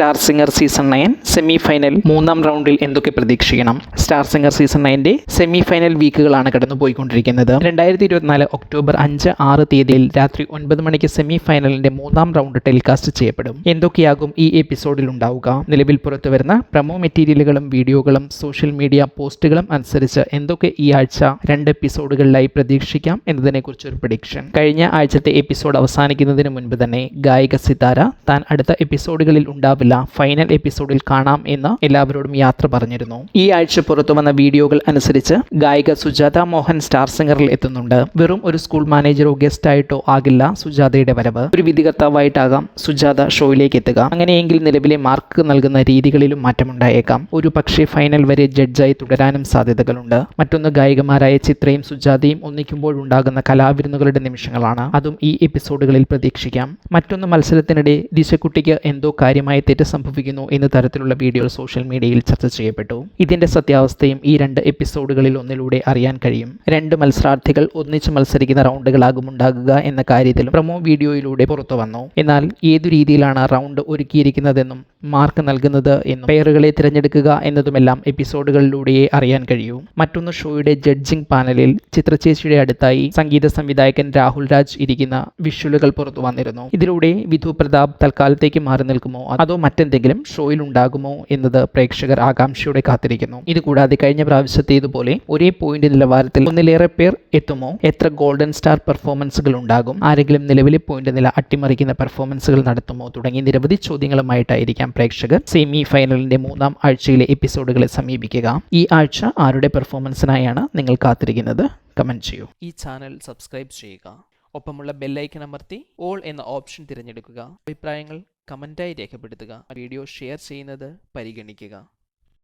Star singer season 9 semi final മൂന്നാം റൗണ്ടിൽ എന്തൊക്കെ പ്രതീക്ഷിക്കണം? സ്റ്റാർ സിംഗർ സീസൺ 9ന്റെ സെമി ഫൈനൽ വീക്കുകളാണ് കടന്നുപോയിക്കൊണ്ടിരിക്കുന്നത്. 2024 ഒക്ടോബർ 5-6 തീയതിയിൽ രാത്രി 9 മണിക്ക് സെമി ഫൈനലിന്റെ മൂന്നാം റൗണ്ട് ടെലികാസ്റ്റ് ചെയ്യപ്പെടും. എന്തൊക്കെയാകും ഈ എപ്പിസോഡിൽ ഉണ്ടാവുക? നിലവിൽ പുറത്തുവരുന്ന പ്രമോ മെറ്റീരിയലുകളും വീഡിയോകളും സോഷ്യൽ മീഡിയ പോസ്റ്റുകളും അനുസരിച്ച് എന്തൊക്കെ ഈ ആഴ്ച 2 എപ്പിസോഡുകളിലായി പ്രതീക്ഷിക്കാം എന്നതിനെക്കുറിച്ച് ഒരു പ്രഡിക്ഷൻ. കഴിഞ്ഞ ആഴ്ചത്തെ എപ്പിസോഡ് അവസാനിക്കുന്നതിന് മുൻപ് തന്നെ ഗായിക സിതാര താൻ അടുത്ത എപ്പിസോഡുകളിൽ ഉണ്ടാവില്ല, ഫൈനൽ എപ്പിസോഡിൽ കാണാം എന്ന് എല്ലാവരോടും യാത്ര പറഞ്ഞിരുന്നു. ഈ ആഴ്ച പുറത്തു വന്ന വീഡിയോകൾ അനുസരിച്ച് ഗായിക സുജാത മോഹൻ സ്റ്റാർ സിംഗറിൽ എത്തുന്നുണ്ട്. വെറും ഒരു സ്കൂൾ മാനേജറോ ഗസ്റ്റ് ആയിട്ടോ ആകില്ല സുജാതയുടെ വരവ്. ഒരു വിധികർത്താവായിട്ടാകാം സുജാത ഷോയിലേക്ക് എത്തുക. അങ്ങനെയെങ്കിൽ നിലവിലെ മാർക്ക് നൽകുന്ന രീതികളിലും മാറ്റമുണ്ടായേക്കാം. ഒരു പക്ഷേ ഫൈനൽ വരെ ജഡ്ജായി തുടരാനും സാധ്യതകളുണ്ട്. മറ്റൊന്ന്, ഗായികമാരായ ചിത്രയും സുജാതയും ഒന്നിക്കുമ്പോഴുണ്ടാകുന്ന കലാവിരുന്നുകളുടെ നിമിഷങ്ങളാണ്. അതും ഈ എപ്പിസോഡുകളിൽ പ്രതീക്ഷിക്കാം. മറ്റൊന്ന്, മത്സരത്തിനിടെ ദിശക്കുട്ടിക്ക് എന്തോ കാര്യമായ തെറ്റ് സംഭവിക്കുന്നു എന്ന തരത്തിലുള്ള വീഡിയോ സോഷ്യൽ മീഡിയയിൽ ചർച്ച ചെയ്യപ്പെട്ടു. ഇതിന്റെ സത്യാവസ്ഥയും ഈ 2 എപ്പിസോഡുകളിൽ ഒന്നിലൂടെ അറിയാൻ കഴിയും. 2 മത്സരാർത്ഥികൾ ഒന്നിച്ച് മത്സരിക്കുന്ന റൗണ്ടുകളാകും ഉണ്ടാകുക എന്ന കാര്യത്തിലും പ്രമോ വീഡിയോയിലൂടെ പുറത്തു വന്നു. എന്നാൽ ഏതു രീതിയിലാണ് റൗണ്ട് ഒരുക്കിയിരിക്കുന്നതെന്നും മാർക്ക് നൽകുന്നത് എന്നും പെയറുകളെ തിരഞ്ഞെടുക്കുക എന്നതുമെല്ലാം എപ്പിസോഡുകളിലൂടെയേ അറിയാൻ കഴിയൂ. മറ്റൊന്ന്, ഷോയുടെ ജഡ്ജിംഗ് പാനലിൽ ചിത്രചേച്ചിയുടെ അടുത്തായി സംഗീത സംവിധായകൻ രാഹുൽ രാജ് ഇരിക്കുന്ന വിഷ്വലുകൾ പുറത്തു വന്നിരുന്നു. ഇതിലൂടെ വിധു പ്രതാപ് തൽക്കാലത്തേക്ക് മാറി നിൽക്കുമോ അതോ മറ്റെന്തെങ്കിലും ഷോയിൽ ഉണ്ടാകുമോ എന്നത് പ്രേക്ഷകർ ആകാംക്ഷയോടെ കാത്തിരിക്കുന്നു. ഇതുകൂടാതെ കഴിഞ്ഞ പ്രാവശ്യത്തേതുപോലെ ഒരേ പോയിന്റ് നിലവാരത്തിൽ ഒന്നിലേറെ പേർ എത്തുമോ? എത്ര ഗോൾഡൻ സ്റ്റാർ പെർഫോമൻസുകൾ ഉണ്ടാകും? ആരെങ്കിലും നിലവിലെ പോയിന്റ് നില അട്ടിമറിക്കുന്ന പെർഫോമൻസുകൾ നടത്തുമോ? തുടങ്ങി നിരവധി ചോദ്യങ്ങളുമായിട്ടായിരിക്കാം പ്രേക്ഷകർ സെമി ഫൈനലിന്റെ 3ാം ആഴ്ചയിലെ എപ്പിസോഡുകളെ സമീപിക്കുക. ഈ ആഴ്ച ആരുടെ പെർഫോമൻസിനായാണ് നിങ്ങൾ കാത്തിരിക്കുന്നത്? കമന്റ് ചെയ്യൂ. ഈ ചാനൽ സബ്സ്ക്രൈബ് ചെയ്യുക. ഒപ്പമുള്ള ബെല്ലൈക്കൺ അമർത്തി ഓൾ എന്ന ഓപ്ഷൻ തിരഞ്ഞെടുക്കുക. അഭിപ്രായങ്ങൾ കമന്റായി രേഖപ്പെടുത്തുക. വീഡിയോ ഷെയർ ചെയ്യുന്നത് പരിഗണിക്കുക.